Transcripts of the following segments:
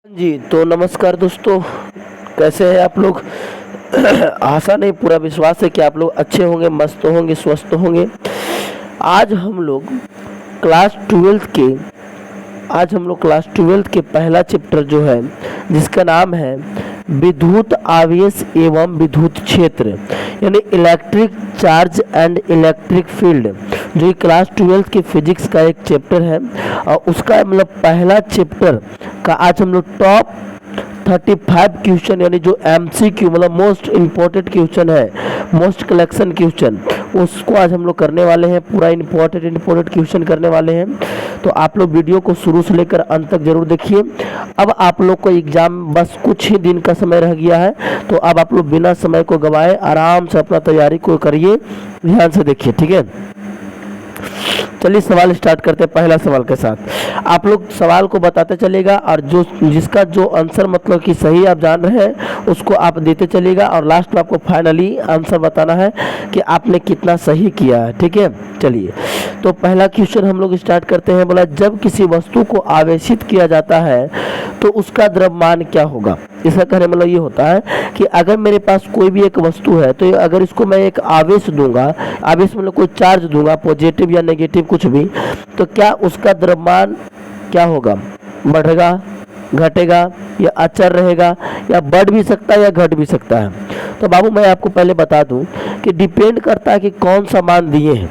जी तो नमस्कार दोस्तों, कैसे हैं आप लोग। आशा नहीं पूरा विश्वास है कि आप लोग अच्छे होंगे, मस्त होंगे, स्वस्थ होंगे। आज हम लोग क्लास ट्वेल्थ के आज हम लोग क्लास ट्वेल्थ के पहला चैप्टर जो है जिसका नाम है विद्युत आवेश एवं विद्युत क्षेत्र यानी electric charge and electric field, जो कि क्लास ट्वेल्थ के फिजिक्स का एक चैप्टर है और उसका मतलब पहला चैप्टर का आज हम लोग टॉप 35 क्वेश्चन यानी जो MCQ मतलब मोस्ट इम्पोर्टेंट क्वेश्चन है, मोस्ट कलेक्शन क्वेश्चन, उसको आज हम लोग करने वाले हैं। पूरा इम्पोर्टेंट क्वेश्चन करने वाले हैं, तो आप लोग वीडियो को शुरू से लेकर अंत तक जरूर देखिए। अब आप लोग को एग्जाम बस कुछ ही दिन का समय रह गया है, तो अब आप लोग बिना समय को गवाए आराम से अपना तैयारी को करिए, ध्यान से देखिए, ठीक है। चलिए सवाल स्टार्ट करते हैं पहला सवाल के साथ। आप लोग सवाल को बताते चलेगा और जिसका जो आंसर मतलब कि सही आप जान रहे हैं उसको आप देते चलिएगा और लास्ट में आपको फाइनली आंसर बताना है कि आपने कितना सही किया है, ठीक है। चलिए तो पहला क्वेश्चन हम लोग स्टार्ट करते हैं। बोला जब किसी वस्तु को आवेशित किया जाता है तो उसका द्रव्यमान क्या होगा। इसका कहने मतलब ये होता है कि अगर मेरे पास कोई भी एक वस्तु है तो अगर इसको मैं एक आवेश दूंगा, आवेश मतलब कोई चार्ज दूंगा, पॉजिटिव या नेगेटिव कुछ भी, तो क्या उसका द्रव्यमान क्या होगा, बढ़ेगा, घटेगा या अचर रहेगा, या बढ़ भी सकता है या घट भी सकता है। तो बाबू मैं आपको पहले बता दूं कि डिपेंड करता है कि कौन सा मान दिए हैं,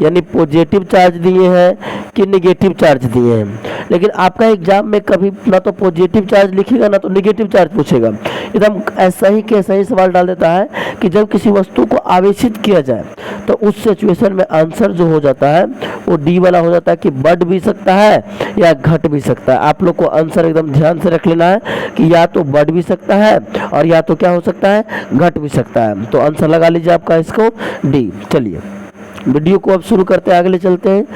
यानी पॉजिटिव चार्ज दिए हैं कि नेगेटिव चार्ज दिए हैं। लेकिन आपका एग्जाम में कभी ना तो पॉजिटिव चार्ज लिखेगा ना तो नेगेटिव चार्ज पूछेगा, एकदम ऐसा ही सवाल डाल देता है कि जब किसी वस्तु को आवेशित किया जाए तो उस सिचुएशन में आंसर जो हो जाता है वो डी वाला हो जाता है कि बढ़ भी सकता है या घट भी सकता है। आप लोग को आंसर एकदम ध्यान से रख लेना है कि या तो बढ़ भी सकता है और या तो क्या हो सकता है, घट भी सकता है। तो आंसर लगा लीजिए आपका इसको डी। चलिए वीडियो को अब शुरू करते हैं, आगे चलते हैं।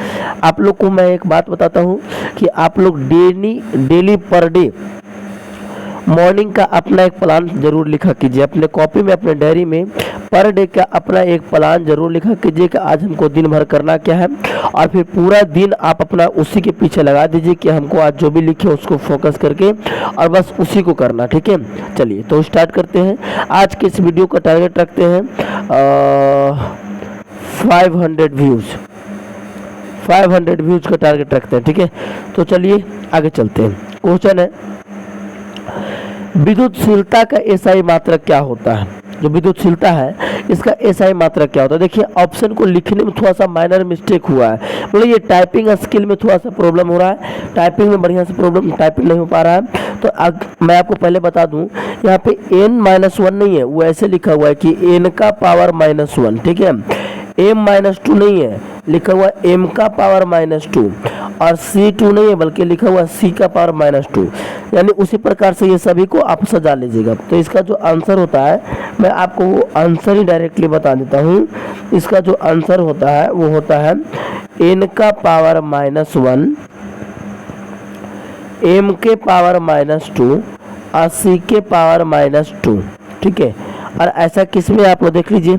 आप लोग को मैं एक बात बताता हूँ कि आप लोग डेली पर डे मॉर्निंग का अपना एक प्लान जरूर लिखा कीजिए अपने कॉपी में, अपने डायरी में पर डे का अपना एक प्लान जरूर लिखा कीजिए कि आज हमको दिन भर करना क्या है, और फिर पूरा दिन आप अपना उसी के पीछे लगा दीजिए कि हमको आज जो भी लिखे उसको फोकस करके और बस उसी को करना, ठीक है। चलिए तो स्टार्ट करते हैं। आज के इस वीडियो का टारगेट रखते हैं 500 व्यूज का टारगेट रखते हैं, ठीक है। तो चलिए आगे चलते हैं। क्वेश्चन है विद्युतशीलता का एसआई मात्रक क्या होता है। जो विद्युतशीलता है इसका एसआई मात्रक क्या होता है। देखिए ऑप्शन को लिखने में थोड़ा सा माइनर मिस्टेक हुआ है, मतलब ये टाइपिंग स्किल में थोड़ा सा प्रॉब्लम हो रहा है, टाइपिंग में बढ़िया से टाइपिंग नहीं हो पा रहा है। तो मैं आपको पहले बता दूं यहाँ पे n-1 नहीं है, वो ऐसे लिखा हुआ है कि n का पावर -1, ठीक है। m-2 नहीं है, लिखा हुआ m का पावर -2, और C2 नहीं है बल्कि लिखा हुआ C का पावर -2, यानी उसी प्रकार से ये सभी को आप सजा लीजिएगा। तो इसका जो आंसर होता है मैं आपको वो आंसर ही डायरेक्टली बता देता हूँ। इसका जो आंसर होता है वो होता है n का पावर -1, m के पावर -2 और C के पावर -2, ठीक है। और ऐसा किस में आप लोग देख लीजिए,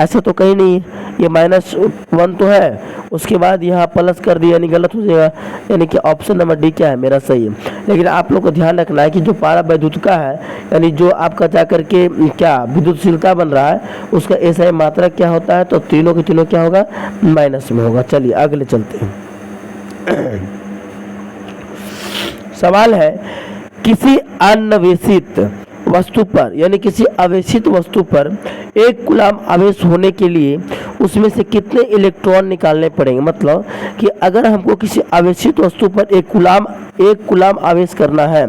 ऐसा तो कहीं नहीं है, ये -1 तो है, उसके बाद यहाँ प्लस कर दिया यानी गलत हो जाएगा, यानी कि ऑप्शन नंबर डी क्या है मेरा सही है। लेकिन आप लोग को ध्यान रखना है कि जो पारा वैद्युत का है यानी जो आपका जा करके क्या विद्युतशीलता बन रहा है उसका एसआई मात्रक क्या होता है, तो तीनों के तीनों क्या होगा, माइनस में होगा। चलिए आगे चलते हैं। सवाल है किसी अन्वेषित वस्तु पर यानी किसी आवेशित वस्तु पर 1 कूलम आवेश होने के लिए उसमें से कितने इलेक्ट्रॉन निकालने पड़ेंगे। मतलब कि अगर हमको किसी आवेशित वस्तु पर 1 कूलम आवेश करना है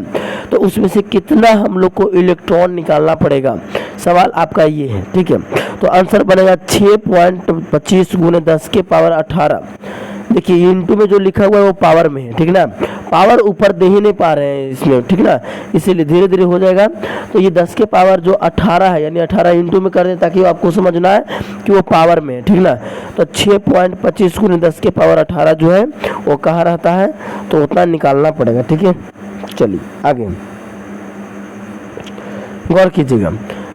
तो उसमें से कितना हम लोग को इलेक्ट्रॉन निकालना पड़ेगा, सवाल आपका ये है, ठीक है। तो आंसर बनेगा 6.25 × 10 के पावर 18। देखिए इंटू में जो लिखा हुआ है वो पावर में है, ठीक ना, पावर ऊपर दे ही नहीं पा रहे हैं इसमें, ठीक ना, इसीलिए धीरे धीरे हो जाएगा। तो ये 10 के पावर जो 18 है यानी 18 इंटू में कर दें ताकि आपको समझना है कि वो पावर में है, ठीक ना। तो 6.25 × 10 के पावर 18 जो है वो कहाँ रहता है, तो उतना निकालना पड़ेगा, ठीक है। चलिए आगे गौर कीजिएगा।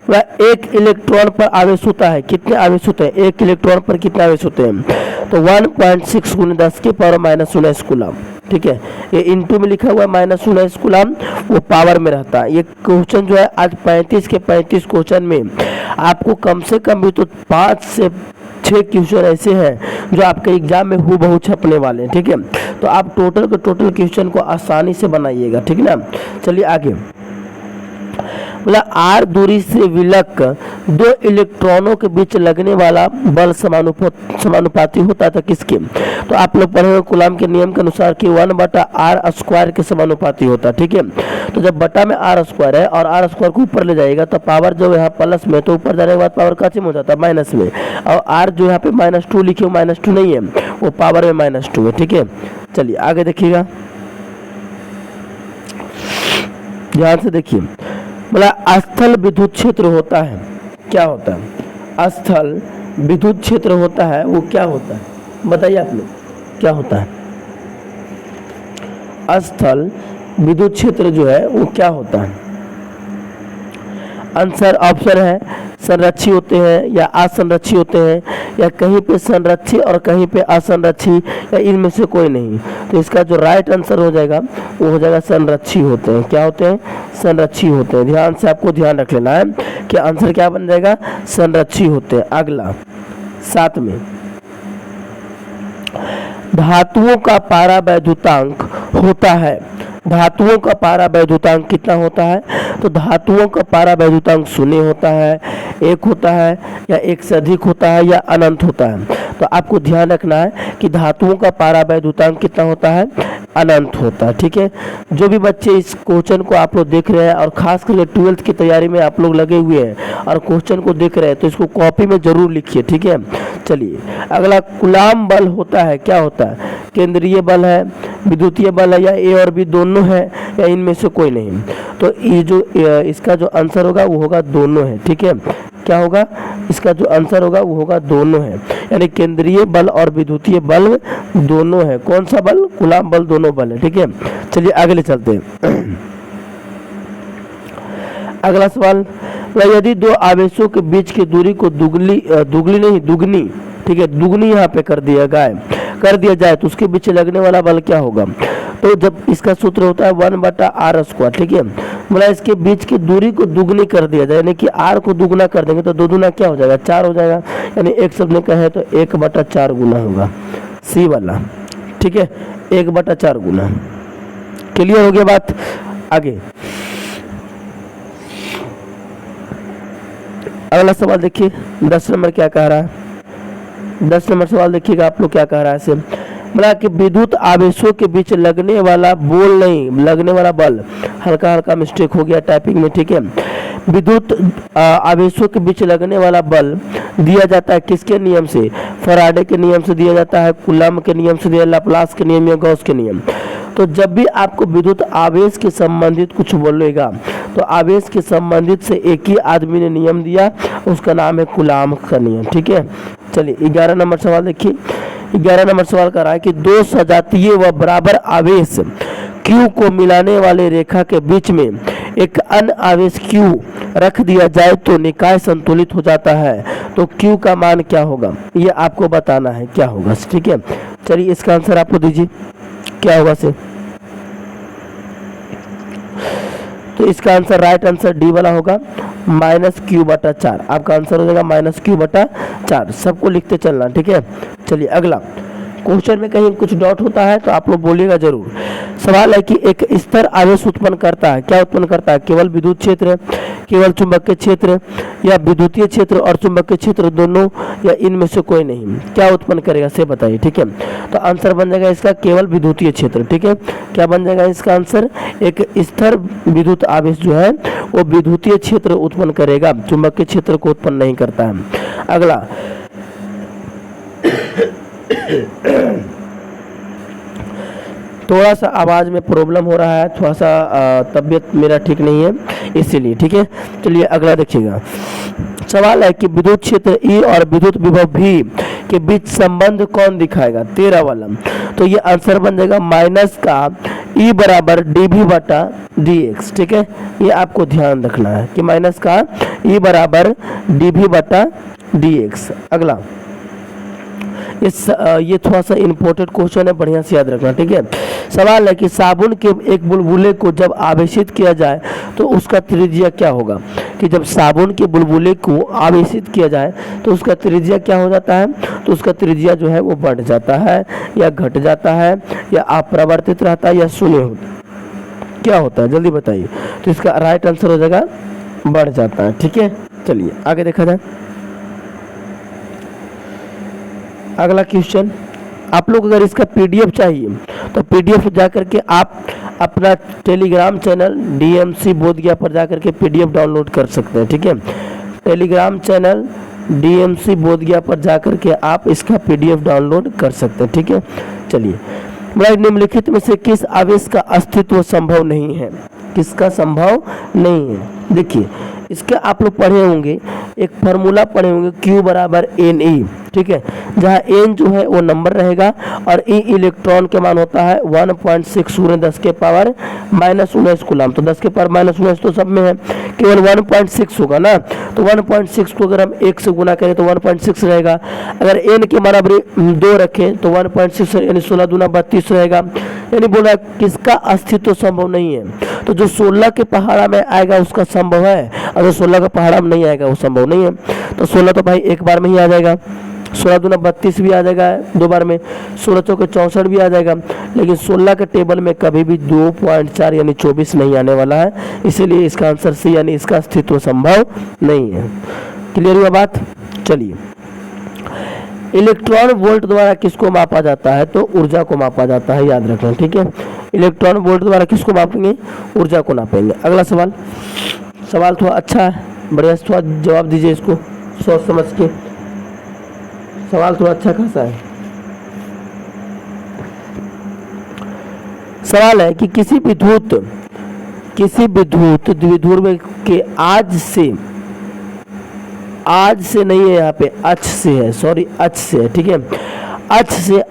वह 1 इलेक्ट्रॉन पर आवेश होता है, कितने आवेश होते हैं, 1 इलेक्ट्रॉन पर कितने आवेश होते हैं, तो 1.6 × 10 के पावर -19 कूलम, ठीक है, ये इनटू में लिखा हुआ है -19 कूलम, वो पावर में रहता है। ये क्वेश्चन जो है आज 35 के 35 क्वेश्चन में आपको कम से कम भी तो 5 से 6 क्वेश्चन ऐसे हैं जो आपके एग्जाम में हूबहू छपने वाले हैं। ठीक है, तो आप टोटल के टोटल क्वेश्चन को आसानी से बनाइएगा। ठीक है ना, चलिए आगे। बोला आर दूरी से विलक दो इलेक्ट्रॉनों के बीच लगने वाला बल समानुपाती होता था किसके? तो आप लोग पढ़े कूलम के नियम के अनुसार कि 1/r² के समानुपाती होता। ठीक है, तो जब बटा में r² है और r² को ऊपर ले जाएगा तो पावर जो यहाँ प्लस में, तो ऊपर जाने के बाद पावर काचे में हो जाता है माइनस में, और r जो यहाँ पे -2 लिखे हो -2 नहीं है, वो पावर में -2 है। ठीक है, चलिए आगे देखिएगा, ध्यान से देखिए। बोला स्थल विद्युत क्षेत्र होता है, क्या होता है? स्थल विद्युत क्षेत्र होता है, वो क्या होता है बताइए आप लोग, क्या होता है? स्थल विद्युत क्षेत्र जो है वो क्या होता है? आंसर ऑप्शन है संरक्षी होते हैं या असंरक्षी होते हैं, या कहीं पे संरक्षी और कहीं पे असंरक्षी, या इनमें से कोई नहीं। तो इसका जो राइट आंसर हो जाएगा वो हो जाएगा संरक्षी होते हैं। क्या होते हैं? संरक्षी होते हैं। ध्यान से आपको ध्यान रख लेना है कि आंसर क्या बन जाएगा, संरक्षी होते हैं। अगला 7 में, धातुओं का पारावैद्युतांक होता है। धातुओं का पारावैद्युतांक कितना होता है? तो धातुओं का पारावैद्युतांक 0 होता है, 1 होता है, या 1 से अधिक होता है, या अनंत होता है। तो आपको ध्यान रखना है कि धातुओं का पारावैद्युतांक कितना होता है? अनंत होता है। ठीक है, जो भी बच्चे इस क्वेश्चन को आप लोग देख रहे हैं और खास करके 12th की तैयारी में आप लोग लगे हुए हैं और क्वेश्चन को देख रहे हैं, तो इसको कॉपी में जरूर लिखिए। ठीक है, चलिए अगला, कूलम बल होता है, क्या होता है? केंद्रीय बल है, विद्युतीय बल है, या ए और बी दोनों है, या इनमें से कोई नहीं। तो ये जो इसका जो आंसर होगा वो होगा दोनों है। ठीक है, क्या होगा? इसका जो आंसर होगा वो होगा दोनों है, यानी केंद्रीय बल और विद्युतीय बल दोनों है। कौन सा बल? कूलम बल, दोनों बल है। ठीक है, चलिए आगे चलते हैं। अगला सवाल, यदि दो आवेशों के बीच की दूरी को दुगनी, ठीक है, दुगनी यहाँ पे कर दिया जाए तो उसके बीच लगने वाला बल क्या होगा? तो जब इसका सूत्र होता है 1/r²। ठीक है, बोला इसके बीच की दूरी को दुगनी कर दिया जाए, यानी कि r को दुगना कर देंगे तो दो दूना क्या हो जाएगा? 4 हो जाएगा, यानी एक शब्द में कहे तो 1/4 गुना होगा, सी वाला। ठीक है, 1/4 गुना। क्लियर हो गया बात? आगे अगला सवाल देखिए, 10 नंबर क्या कह रहा है? 10 नंबर सवाल देखिएगा आप लोग क्या कह रहा है इसे। बोला कि विद्युत आवेशों के बीच लगने वाला लगने वाला बल, हल्का हल्का मिस्टेक हो गया टाइपिंग में। ठीक है, विद्युत आवेशों के बीच लगने वाला बल दिया जाता है किसके नियम से? फैराडे के नियम से दिया जाता है, कूलम के नियम से दिया, लाप्लास के नियम या गॉस के नियम। तो जब भी आपको विद्युत आवेश के संबंधित कुछ बोलेगा तो आवेश के संबंधित से एक ही आदमी ने नियम दिया, उसका नाम है कूलम का नियम। ठीक है, चलिए 11 नंबर सवाल देखिए। 11 नंबर सवाल कर रहा है कि दो सजातीय व बराबर आवेश Q को मिलाने वाले रेखा के बीच में एक अन्य आवेश Q रख दिया जाए तो निकाय संतुलित हो जाता है। तो Q का मान क्या होगा ये आपको बताना है, क्या होगा। ठीक है, चलिए इसका आंसर आपको दीजिए, क्या होगा से? तो इसका आंसर राइट आंसर डी वाला होगा, -Q/4। आपका आंसर हो जाएगा -Q/4। सबको लिखते चलना। ठीक है, चलिए अगला क्वेश्चन में कहीं कुछ डॉट होता है तो आप लोग बोलिएगा जरूर। सवाल है कि एक स्तर आवेश उत्पन्न करता है, क्या उत्पन्न करता है? केवल विद्युत क्षेत्र, केवल चुंबकीय क्षेत्र, या विद्युतीय क्षेत्र और चुंबकीय क्षेत्र दोनों, या इनमें से कोई नहीं? क्या उत्पन्न करेगा से बताइए। ठीक है, तो आंसर बन जाएगा इसका केवल विद्युतीय क्षेत्र। ठीक है, क्या बन जाएगा इसका आंसर? एक स्तर विद्युत आवेश जो है वो विद्युतीय क्षेत्र उत्पन्न करेगा, चुंबकीय क्षेत्र को उत्पन्न नहीं करता है। अगला थोड़ा सा आवाज में प्रॉब्लम हो रहा है, थोड़ा सा तबीयत मेरा ठीक नहीं है इसीलिए। ठीक है, चलिए अगला देखिएगा। सवाल है कि विद्युत क्षेत्र E और विद्युत विभव V के बीच संबंध कौन दिखाएगा? 13 वाला। तो ये आंसर बन जाएगा माइनस का E = dV/dx। ठीक है, ये आपको ध्यान रखना है कि माइनस का E = dV/dx। अगला ये थोड़ा सा इम्पोर्टेंट क्वेश्चन है, बढ़िया से याद रखना, ठीक है। सवाल है कि साबुन के एक बुलबुले को जब आवेशित किया जाए तो उसका त्रिज्या क्या होगा। कि जब साबुन के बुलबुले को आवेशित किया जाए तो उसका त्रिज्या क्या हो जाता है, तो उसका त्रिज्या जो है वो बढ़ जाता है या घट जाता है या अपरिवर्तित रहता है या शून्य होता है, क्या होता है जल्दी बताइए। तो इसका राइट आंसर हो जाएगा बढ़ जाता है, ठीक है। चलिए आगे देखा जाए। अगला क्वेश्चन, आप लोग अगर इसका पीडीएफ चाहिए तो पीडीएफ जा करके आप अपना टेलीग्राम चैनल डीएमसी बोधगया पर जा करके पीडीएफ डाउनलोड कर सकते हैं, ठीक है। टेलीग्राम चैनल डीएमसी बोधगया पर जा करके आप इसका पीडीएफ डाउनलोड कर सकते हैं, ठीक है। चलिए, निम्नलिखित में से किस आवेश का अस्तित्व संभव नहीं है, किसका संभव नहीं है। देखिए, इसके आप लोग पढ़े होंगे, एक फार्मूला पढ़े होंगे Q बराबर NE, ठीक है, जहाँ N जो है वो नंबर रहेगा और E इलेक्ट्रॉन के मान होता है 1.6 सूर्य 10 के पावर -19 कूलम। तो 10 के पावर -19 तो सब में है, केवल 1.6 होगा ना, तो 1.6 को अगर हम 1 से गुना करें तो 1.6 रहेगा। अगर N के बराबर 2 रखें तो 1.6 यानी 16 दूना 32 रहेगा। यानी बोला किसका अस्तित्व संभव नहीं है। तो जो 16 के पहाड़ा में आएगा उसका संभव है, अगर 16 का पहाड़ा में नहीं आएगा वो संभव नहीं है। तो 16 तो भाई एक बार में ही आ जाएगा, 16 दूना 32 भी आ जाएगा दो बार में, 16 चौके 64 भी आ जाएगा। लेकिन 16 के टेबल में कभी भी 2.4 यानी 24 नहीं आने वाला है, इसीलिए इसका आंसर सी यानी इसका अस्तित्व संभव नहीं है। क्लियर हुआ बात। चलिए, इलेक्ट्रॉन वोल्ट द्वारा किसको मापा जाता है, तो ऊर्जा को मापा जाता है, याद रखना, ठीक है। इलेक्ट्रॉन वोल्ट द्वारा किसको मापेंगे, ऊर्जा को नापेंगे। अगला सवाल, सवाल थोड़ा अच्छा है, बढ़िया से थोड़ा जवाब दीजिए इसको सोच समझ के, सवाल थोड़ा अच्छा खासा है। सवाल है कि किसी विद्युत द्विध्रुव के आज से नहीं है, यहाँ पे अक्ष से है, सॉरी अक्ष से है, ठीक है। अक्ष से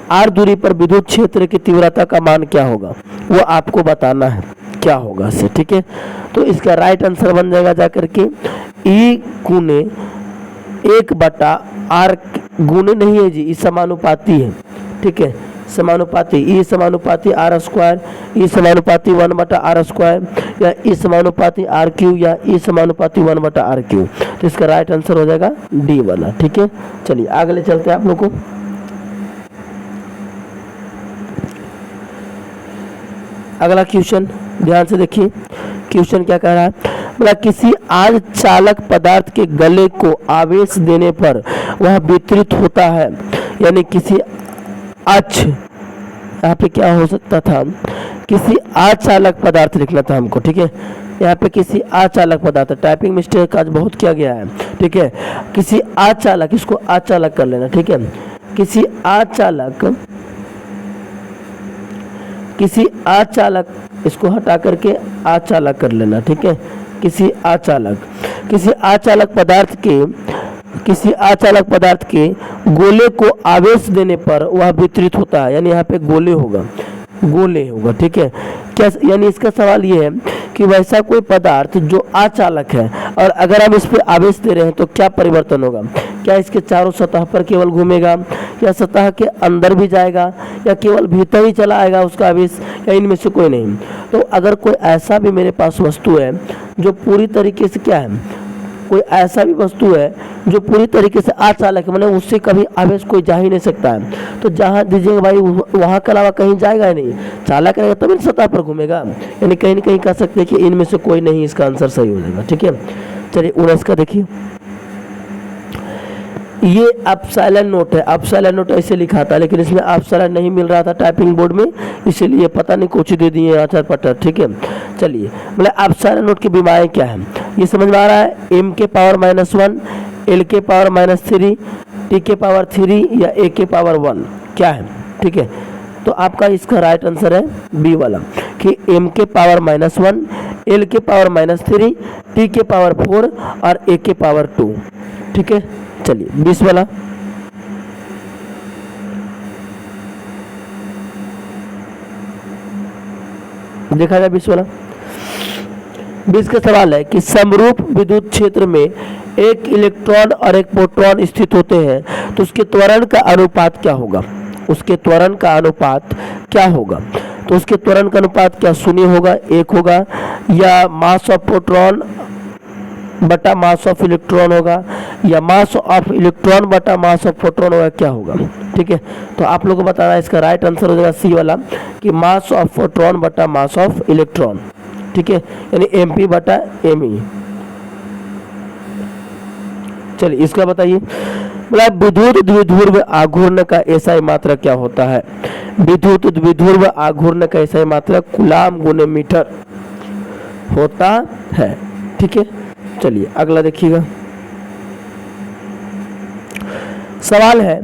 r दूरी पर विद्युत क्षेत्र की तीव्रता का मान क्या होगा, वो आपको बताना है क्या होगा इससे, ठीक है। तो इसका राइट आंसर बन जाएगा जाकर के E गुने 1/r गुने नहीं है जी, ई समानुपाती है, ठीक है, समानुपाती, ई समानुपाती r स्क्वायर, ई समानुपाती 1/r स्क्वायर या ई समानुपाती r क्यू या ई समानुपाती 1/r क्यू। तो इसका राइट आंसर हो जाएगा डी वाला, ठीक है। चलिए आगे चलते हैं आप लोग को। अगला क्वेश्चन ध्यान से देखिए, क्वेश्चन क्या कह रहा है, मतलब किसी आज चालक पदार्थ के गले को आवेश देने पर वह वितरित होता है, यानी किसी अक्ष, यहाँ पे क्या हो सकता था, किसी अचालक पदार्थ लिखना था हमको, ठीक है। यहाँ पे किसी अचालक पदार्थ, टाइपिंग मिस्टेक आज बहुत किया गया है, ठीक है। किसी अचालक, इसको अचालक कर लेना, ठीक है। किसी अचालक, इसको हटा करके अचालक कर लेना, ठीक है। किसी अचालक पदार्थ के गोले को आवेश देने पर वह वितरित होता है, यानी यहाँ पे गोले होगा, ठीक है। क्या यानी इसका सवाल ये है कि वैसा कोई पदार्थ जो अचालक है और अगर हम इस पे आवेश दे रहे हैं तो क्या परिवर्तन होगा, क्या इसके चारों सतह पर केवल घूमेगा या सतह के अंदर भी जाएगा या केवल भीतर ही चला आएगा उसका आवेश, या इनमें से कोई नहीं। तो अगर कोई ऐसा भी मेरे पास वस्तु है जो पूरी तरीके से क्या है, कोई ऐसा भी वस्तु है जो पूरी तरीके से अचालक है, मतलब उससे कभी आवेश कोई जा ही नहीं सकता है, तो जहाँ दीजिएगा भाई वहाँ के अलावा कहीं जाएगा ही नहीं, चालक रहेगा तभी सतह पर घूमेगा, यानी कहीं ना कहीं कह सकते हैं कि इनमें से कोई नहीं, इसका आंसर सही हो जाएगा, ठीक है। चलिए 19 का देखिए, ये अपसाइलन नोट है, अपसाइलन नोट ऐसे लिखा था लेकिन इसमें अपसाइलन नहीं मिल रहा था टाइपिंग बोर्ड में, इसीलिए पता नहीं कुछ दे दिए आचार पटर, ठीक है। चलिए, मतलब अपसाइलन नोट की बीमारियाँ क्या है ये समझ में आ रहा है, m के पावर -1, l के पावर -3, t के पावर 3 या a के पावर 1 क्या है, ठीक है। तो आपका इसका राइट आंसर है बी वाला कि m के पावर -1, l के पावर -3, t के पावर 4 और a के पावर 2, ठीक है। चलिए 20 वाला, देखा जाए 20 वाला। 20 का सवाल है कि समरूप विद्युत क्षेत्र में एक इलेक्ट्रॉन और एक प्रोटॉन स्थित होते हैं तो उसके त्वरण का अनुपात क्या होगा? उसके त्वरण का अनुपात क्या होगा? तो उसके त्वरण का अनुपात क्या शून्य होगा, एक होगा, या मास ऑफ प्रोटॉन बटा मास ऑफ इलेक्ट्रॉन होगा, या मास ऑफ इलेक्ट्रॉन बटा मास ऑफ प्रोटॉन होगा, क्या होगा? ठीक है, तो आप लोगों को बताना है इसका राइट आंसर हो जाएगा सी वाला कि मास ऑफ प्रोटॉन बटा मास ऑफ इलेक्ट्रॉन। ठीक है, यानी एमपी बटा एमई। चलिए इसका बताइए, बोला विद्युत द्विध्रुव आघूर्ण का एसआई मात्रा क्या होता है? विद्युत द्विध्रुव आघूर्ण का एसआई मात्रा कूलाम गुने मीटर होता है। ठीक है, चलिए अगला देखिएगा। सवाल है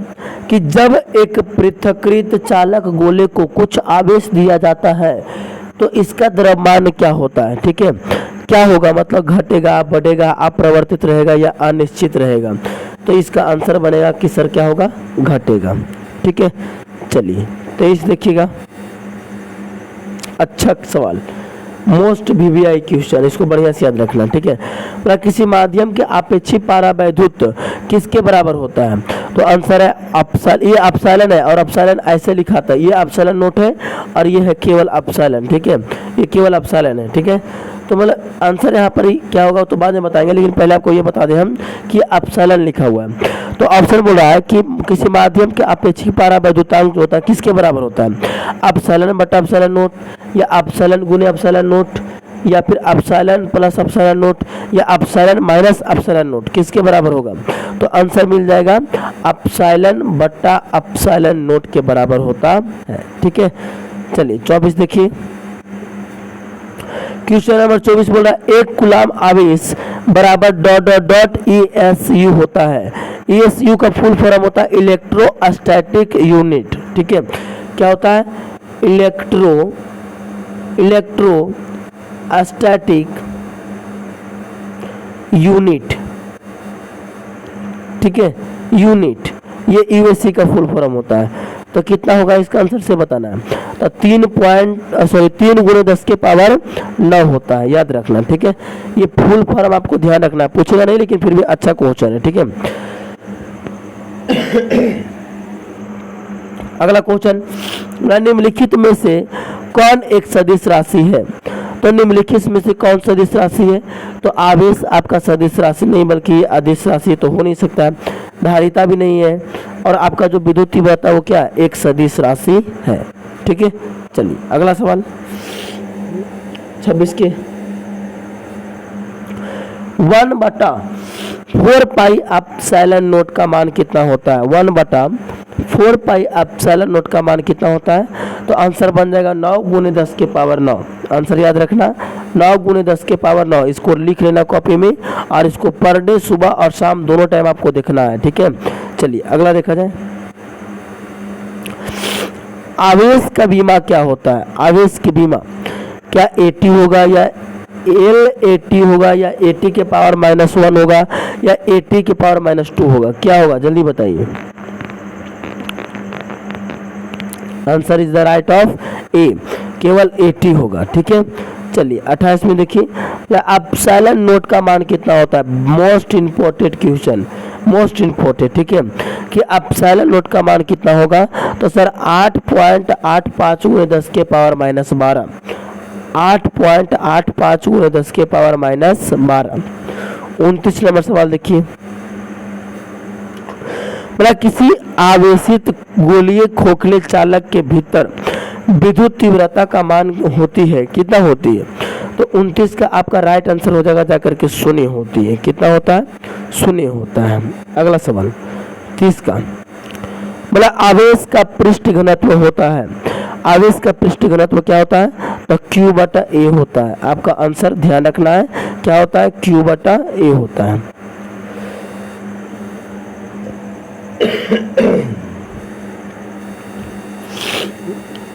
कि जब एक पृथक्कृत चालक गोले को कुछ आवेश दिया जाता है तो इसका द्रव्यमान क्या होता है? ठीक है, क्या होगा, मतलब घटेगा, बढ़ेगा, अपरिवर्तित रहेगा या अनिश्चित रहेगा? तो इसका आंसर बनेगा कि सर क्या होगा, घटेगा। ठीक है, चलिए 23 देखिएगा। अच्छा सवाल, मोस्ट वीवीआई क्वेश्चन, इसको बढ़िया से याद रखना। ठीक है, तो किसी माध्यम के अपेक्षित पारावैद्युत किसके बराबर होता है? तो आंसर है अपसाइलन। ये अपसाइलन है और अपसाइलन ऐसे लिखा था, ये अपसाइलन नोट है और ये है केवल अपसाइलन। ठीक है, ये केवल अपसाइलन है। ठीक है, तो मतलब आंसर यहाँ पर ही क्या होगा तो बाद में बताएंगे, लेकिन पहले आपको ये बता दें हम कि अपसाइलन लिखा हुआ है। तो ऑप्शन बोल रहा है कि किसी माध्यम के अपेक्षित पारावैद्युतांक जो होता है किसके बराबर होता है? अपसाइलन बटा अपसाइलन नोट, या अपसाइलन गुने अपसाइलन नोट, या फिर अपसाइलन प्लस अपसाइलन नोट, या अपसाइलन माइनस अपसाइलन नोट, किसके बराबर होगा? तो आंसर मिल जाएगा अपसाइलन बटा अपसाइलन नोट के बराबर होता है। ठीक है, चलिए 24 देखिए। क्वेश्चन नंबर 24 बोल रहा है एक कूलाम आवेश बराबर डॉट डॉट डॉट ESU होता है। ESU का फुल फॉर्म होता है इलेक्ट्रोस्टैटिक यूनिट। ठीक है, क्या होता है? Electrostatic unit. ठीक है, यूनिट, ये USC का फुल फॉर्म होता है। तो कितना होगा इसका आंसर से बताना है। तो 3 गुणे 10 के पावर 9 होता है, याद रखना। ठीक है, ये फुल फॉर्म आपको ध्यान रखना है, पूछेगा नहीं लेकिन फिर भी अच्छा क्वेश्चन है। ठीक है, अगला क्वेश्चन, निम्नलिखित में से कौन एक सदिश राशि है? तो निम्नलिखित में से कौन सदिश राशि है? तो आवेश आपका सदिश राशि नहीं बल्कि अदिश राशि तो हो नहीं सकता है, धारिता भी नहीं है, और आपका जो विद्युत तीव्रता वो क्या, एक सदिश राशि है। ठीक है, चलिए अगला सवाल 26 के 1/4 पाई एप्सिलॉन नोट का मान कितना होता है? 1/4 पाई एप्सिलॉन नोट का मान कितना होता है? तो आंसर बन जाएगा 9 गुने 10 के पावर 9। आंसर याद रखना 9 गुने 10 के पावर 9। इसको लिख लेना कॉपी में, और इसको पर डे सुबह और शाम दोनों टाइम आपको देखना है। ठीक है, चलिए अगला देखा जाए। आवेश का बीमा क्या होता है? आवेश की बीमा क्या AT होगा, या LAT होगा, या AT के पावर -1 होगा, या AT के पावर -2 होगा? क्या होगा जल्दी बताइए। Answer is the right of A, केवल AT होगा। ठीक है, चलिए 28 में देखिए, एप्सिलॉन नोट का मान कितना होता है? Most important question, most important. ठीक है, कि एप्सिलॉन नोट का मान कितना होगा? तो सर 8.85 गुणे 10 के पावर -12, 8.85 गुणे 10 के पावर -12। 29 नंबर सवाल देखिए, बोला किसी आवेशित गोलीय खोखले चालक के भीतर विद्युत तीव्रता का मान होती है, कितना होती है? तो 29 का आपका राइट आंसर हो जाएगा जाकर के 0 होती है। कितना होता है? 0 होता है। अगला सवाल 30 का, बोला आवेश का पृष्ठ घनत्व होता है। आवेश का पृष्ठ घनत्व क्या होता है? तो Q/A होता है। आपका आंसर ध्यान रखना है, क्या होता है? Q/A होता है।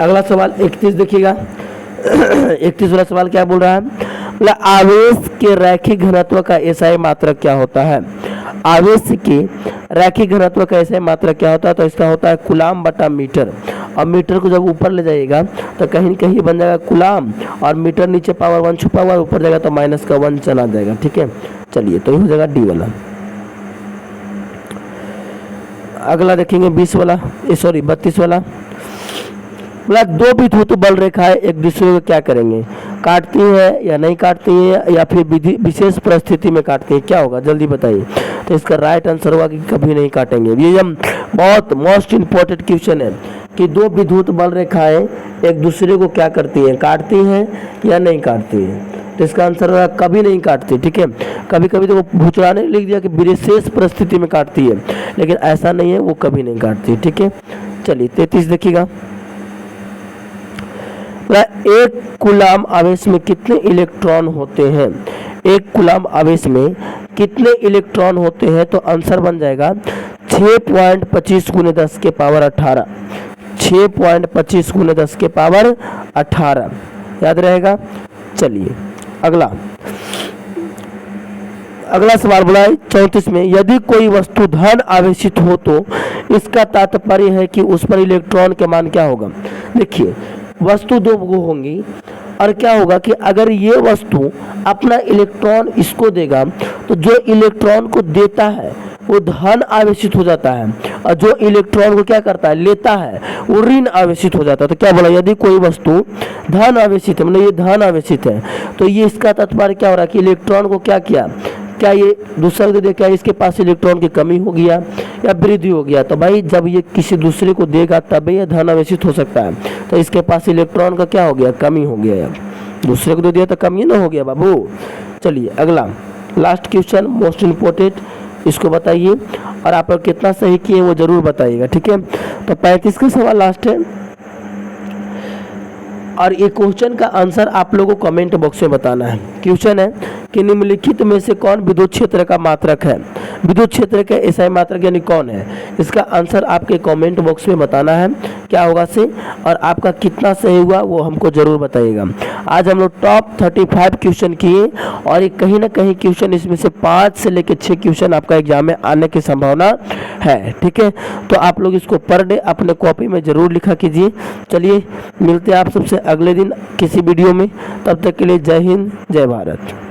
अगला सवाल 31 देखिएगा। 31 वाला सवाल क्या बोल रहा है? बोला आवेश के रैखिक घनत्व का एसआई मात्रक क्या होता है? आवेश के रैखिक घनत्व का एसआई मात्रक क्या होता है? तो इसका होता है कूलाम बटा मीटर। और मीटर को जब ऊपर ले जाइएगा तो कहीं कहीं बन जाएगा कूलाम, और मीटर नीचे पावर 1 छुपा हुआ, ऊपर जाएगा तो -1 चला जाएगा। ठीक है, चलिए तो ये हो जाएगा डी वाला। अगला देखेंगे 20 वाला, सॉरी 32 वाला। बोला दो विद्युत बल रेखाएं एक दूसरे को क्या करेंगे, काटती है या नहीं काटती है, या फिर विशेष परिस्थिति में काटती है, क्या होगा जल्दी बताइए। तो इसका राइट आंसर होगा कि कभी नहीं काटेंगे। ये हम बहुत मोस्ट इम्पोर्टेंट क्वेश्चन है कि दो विद्युत बल रेखाएं एक दूसरे को क्या करती हैं, काटती हैं या नहीं काटती हैं। तो इसका आंसर होगा कभी नहीं काटती। ठीक है, कभी कभी तो भूचड़ा ने लिख दिया कि विशेष परिस्थिति में काटती है, लेकिन ऐसा नहीं है, वो कभी नहीं काटती। ठीक है, चलिए 33 देखिएगा। एक कूलाम आवेश में कितने इलेक्ट्रॉन होते हैं, एक कूलाम आवेश में कितने इलेक्ट्रॉन होते हैं। तो आंसर बन जाएगा 6.25 × 10 के पावर 18, 6.25 × 10 के पावर 18, याद रहेगा। चलिए अगला सवाल बोला है 34 में, यदि कोई वस्तु धन आवेशित हो तो इसका तात्पर्य है कि उस पर इलेक्ट्रॉन के मान क्या होगा। देखिए वस्तु दो होंगी और क्या होगा कि अगर ये वस्तु अपना इलेक्ट्रॉन इसको देगा तो जो इलेक्ट्रॉन को देता है वो धन आवेशित हो जाता है, और जो इलेक्ट्रॉन को क्या करता है, लेता है, वो ऋण आवेशित हो जाता है। तो क्या बोला, यदि कोई वस्तु धन आवेशित है, मतलब ये धन आवेशित है, तो ये इसका तात्पर्य क्या हो रहा है कि इलेक्ट्रॉन को क्या किया, क्या ये दूसरे को दे, क्या इसके पास इलेक्ट्रॉन की कमी हो गया या वृद्धि हो गया। तो भाई जब ये किसी दूसरे को देगा तभी ये धन आवेशित हो सकता है। तो इसके पास इलेक्ट्रॉन का क्या हो गया, कमी हो गया, दूसरे को दे दिया तो कमी ना हो गया बाबू। चलिए अगला लास्ट क्वेश्चन मोस्ट इम्पोर्टेंट, इसको बताइए और आप लोग कितना सही किए वो जरूर बताइएगा। ठीक है, तो 35 का सवाल लास्ट है और ये क्वेश्चन का आंसर आप लोगों को कमेंट बॉक्स में बताना है। क्वेश्चन है कि निम्नलिखित में से कौन विद्युत क्षेत्र का मात्रक है, विद्युत क्षेत्र का एसआई मात्रक यानी कौन है। इसका आंसर आपके कमेंट बॉक्स में बताना है क्या होगा से, और आपका कितना सही हुआ वो हमको जरूर बताइएगा। आज हम लोग टॉप 35 क्वेश्चन किए और ये कहीं ना कहीं क्वेश्चन इसमें से 5 से लेकर 6 क्वेश्चन आपका एग्जाम में आने की संभावना है। ठीक है, तो आप लोग इसको पर डे अपने कॉपी में जरूर लिखा कीजिए। चलिए मिलते हैं आप सबसे अगले दिन किसी वीडियो में, तब तक के लिए जय हिंद जय भारत।